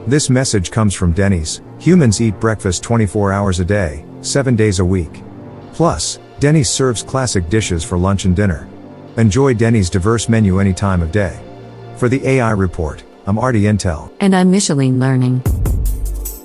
This message comes from Denny's. Humans eat breakfast 24 hours a day, 7 days a week. Plus, Denny's serves classic dishes for lunch and dinner. Enjoy Denny's diverse menu any time of day. For the AI Report, I'm Artie Intel. And I'm Micheline Learning.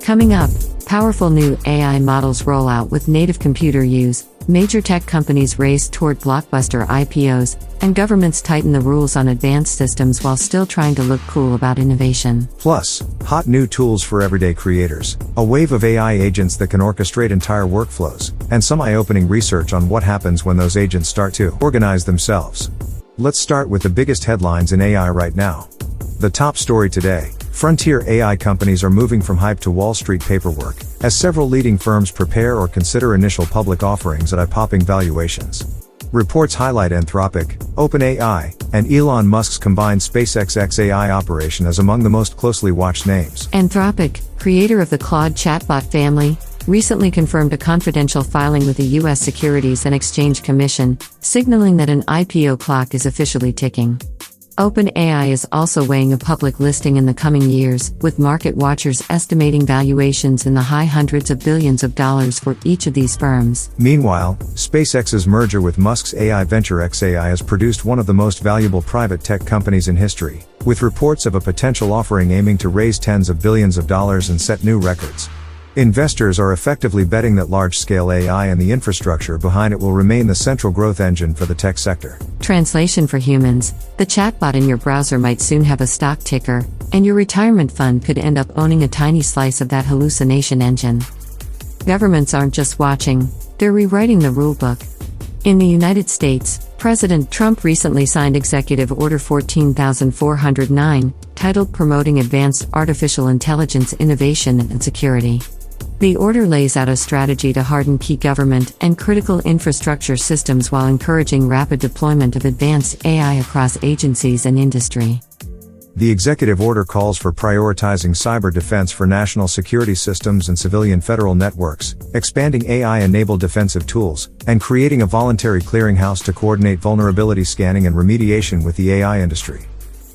Coming up, powerful new AI models roll out with native computer use, major tech companies race toward blockbuster IPOs, and governments tighten the rules on advanced systems while still trying to look cool about innovation. Plus, hot new tools for everyday creators, a wave of AI agents that can orchestrate entire workflows, and some eye-opening research on what happens when those agents start to organize themselves. Let's start with the biggest headlines in AI right now. The top story today: frontier AI companies are moving from hype to Wall Street paperwork, as several leading firms prepare or consider initial public offerings at eye-popping valuations. Reports highlight Anthropic, OpenAI, and Elon Musk's combined SpaceX XAI operation as among the most closely watched names. Anthropic, creator of the Claude chatbot family, recently confirmed a confidential filing with the U.S. Securities and Exchange Commission, signaling that an IPO clock is officially ticking. OpenAI is also weighing a public listing in the coming years, with market watchers estimating valuations in the high hundreds of billions of dollars for each of these firms. Meanwhile, SpaceX's merger with Musk's AI venture XAI has produced one of the most valuable private tech companies in history, with reports of a potential offering aiming to raise tens of billions of dollars and set new records. Investors are effectively betting that large-scale AI and the infrastructure behind it will remain the central growth engine for the tech sector. Translation for humans: the chatbot in your browser might soon have a stock ticker, and your retirement fund could end up owning a tiny slice of that hallucination engine. Governments aren't just watching, they're rewriting the rulebook. In the United States, President Trump recently signed Executive Order 14,409, titled Promoting Advanced Artificial Intelligence Innovation and Security. The order lays out a strategy to harden key government and critical infrastructure systems while encouraging rapid deployment of advanced AI across agencies and industry. The executive order calls for prioritizing cyber defense for national security systems and civilian federal networks, expanding AI-enabled defensive tools, and creating a voluntary clearinghouse to coordinate vulnerability scanning and remediation with the AI industry.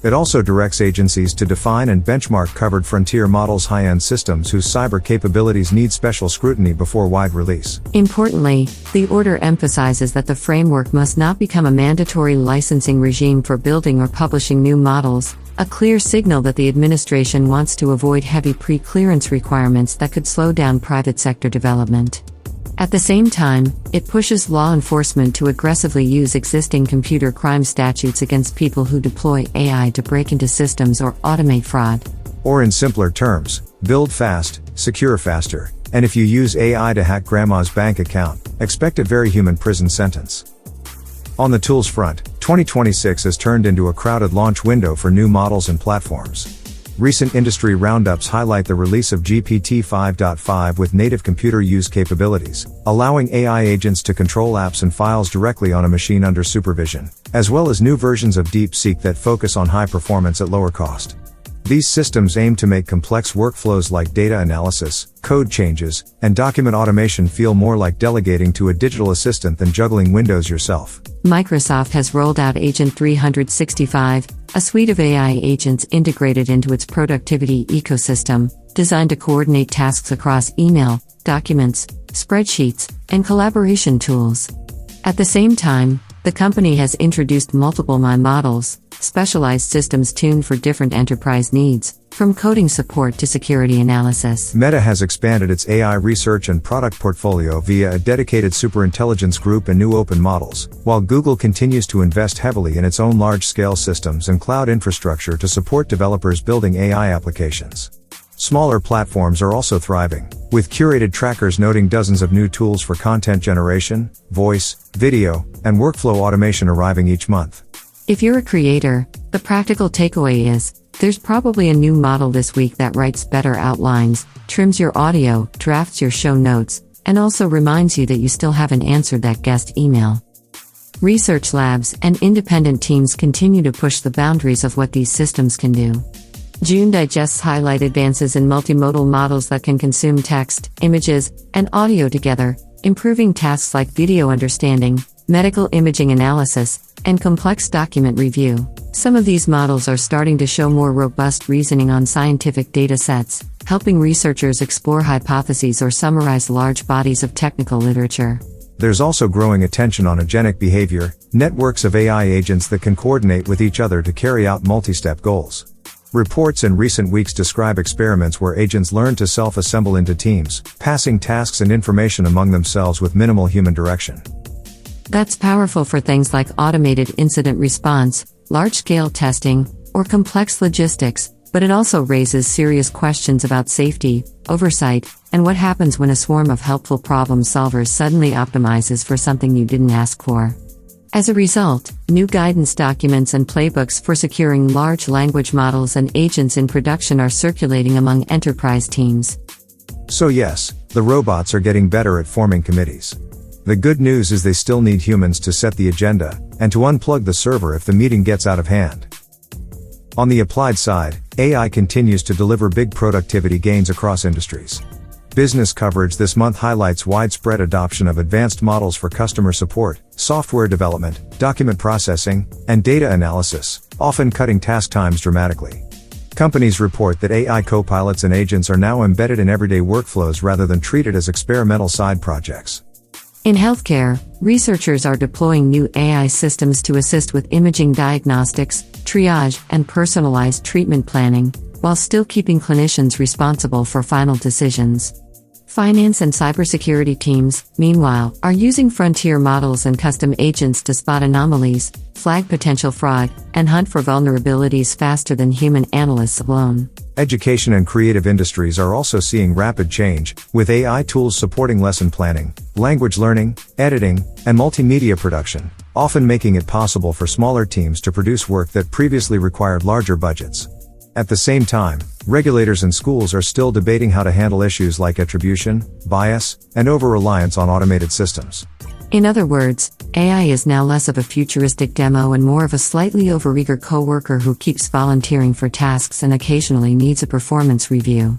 It also directs agencies to define and benchmark covered frontier models' high-end systems whose cyber capabilities need special scrutiny before wide release. Importantly, the order emphasizes that the framework must not become a mandatory licensing regime for building or publishing new models, a clear signal that the administration wants to avoid heavy pre-clearance requirements that could slow down private sector development. At the same time, it pushes law enforcement to aggressively use existing computer crime statutes against people who deploy AI to break into systems or automate fraud. Or in simpler terms, build fast, secure faster, and if you use AI to hack grandma's bank account, expect a very human prison sentence. On the tools front, 2026 has turned into a crowded launch window for new models and platforms. Recent industry roundups highlight the release of GPT-5.5 with native computer use capabilities, allowing AI agents to control apps and files directly on a machine under supervision, as well as new versions of DeepSeek that focus on high performance at lower cost. These systems aim to make complex workflows like data analysis, code changes, and document automation feel more like delegating to a digital assistant than juggling Windows yourself. Microsoft has rolled out Agent 365, a suite of AI agents integrated into its productivity ecosystem, designed to coordinate tasks across email, documents, spreadsheets, and collaboration tools. At the same time, the company has introduced multiple MI models, specialized systems tuned for different enterprise needs, from coding support to security analysis. Meta has expanded its AI research and product portfolio via a dedicated superintelligence group and new open models, while Google continues to invest heavily in its own large-scale systems and cloud infrastructure to support developers building AI applications. Smaller platforms are also thriving, with curated trackers noting dozens of new tools for content generation, voice, video, and workflow automation arriving each month. If you're a creator, the practical takeaway is, there's probably a new model this week that writes better outlines, trims your audio, drafts your show notes, and also reminds you that you still haven't answered that guest email. Research labs and independent teams continue to push the boundaries of what these systems can do. June digests highlight advances in multimodal models that can consume text, images, and audio together, improving tasks like video understanding, medical imaging analysis, and complex document review. Some of these models are starting to show more robust reasoning on scientific data sets, helping researchers explore hypotheses or summarize large bodies of technical literature. There's also growing attention on agentic behavior, networks of AI agents that can coordinate with each other to carry out multi-step goals. Reports in recent weeks describe experiments where agents learn to self-assemble into teams, passing tasks and information among themselves with minimal human direction. That's powerful for things like automated incident response, large-scale testing, or complex logistics, but it also raises serious questions about safety, oversight, and what happens when a swarm of helpful problem solvers suddenly optimizes for something you didn't ask for. As a result, new guidance documents and playbooks for securing large language models and agents in production are circulating among enterprise teams. So yes, the robots are getting better at forming committees. The good news is they still need humans to set the agenda, and to unplug the server if the meeting gets out of hand. On the applied side, AI continues to deliver big productivity gains across industries. Business coverage this month highlights widespread adoption of advanced models for customer support, software development, document processing, and data analysis, often cutting task times dramatically. Companies report that AI co-pilots and agents are now embedded in everyday workflows rather than treated as experimental side projects. In healthcare, researchers are deploying new AI systems to assist with imaging diagnostics, triage, and personalized treatment planning, while still keeping clinicians responsible for final decisions. Finance and cybersecurity teams, meanwhile, are using frontier models and custom agents to spot anomalies, flag potential fraud, and hunt for vulnerabilities faster than human analysts alone. Education and creative industries are also seeing rapid change, with AI tools supporting lesson planning, language learning, editing, and multimedia production, often making it possible for smaller teams to produce work that previously required larger budgets. At the same time, regulators and schools are still debating how to handle issues like attribution, bias, and over-reliance on automated systems. In other words, AI is now less of a futuristic demo and more of a slightly overeager coworker who keeps volunteering for tasks and occasionally needs a performance review.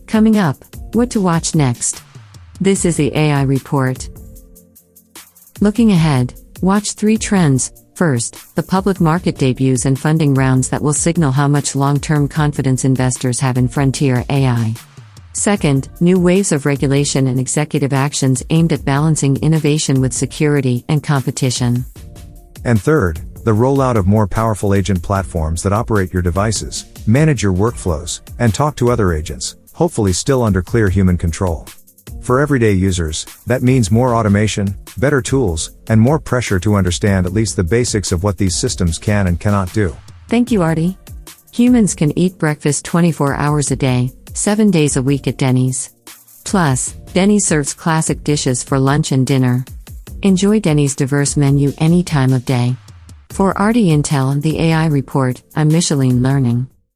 Coming up, what to watch next. This is the AI Report. Looking ahead, watch 3 trends. First, the public market debuts and funding rounds that will signal how much long-term confidence investors have in frontier AI. Second, new waves of regulation and executive actions aimed at balancing innovation with security and competition. And third, the rollout of more powerful agent platforms that operate your devices, manage your workflows, and talk to other agents, hopefully still under clear human control. For everyday users, that means more automation, better tools, and more pressure to understand at least the basics of what these systems can and cannot do. Thank you, Artie. Humans can eat breakfast 24 hours a day, 7 days a week at Denny's. Plus, Denny's serves classic dishes for lunch and dinner. Enjoy Denny's diverse menu any time of day. For Artie Intel and the AI Report, I'm Micheline Learning.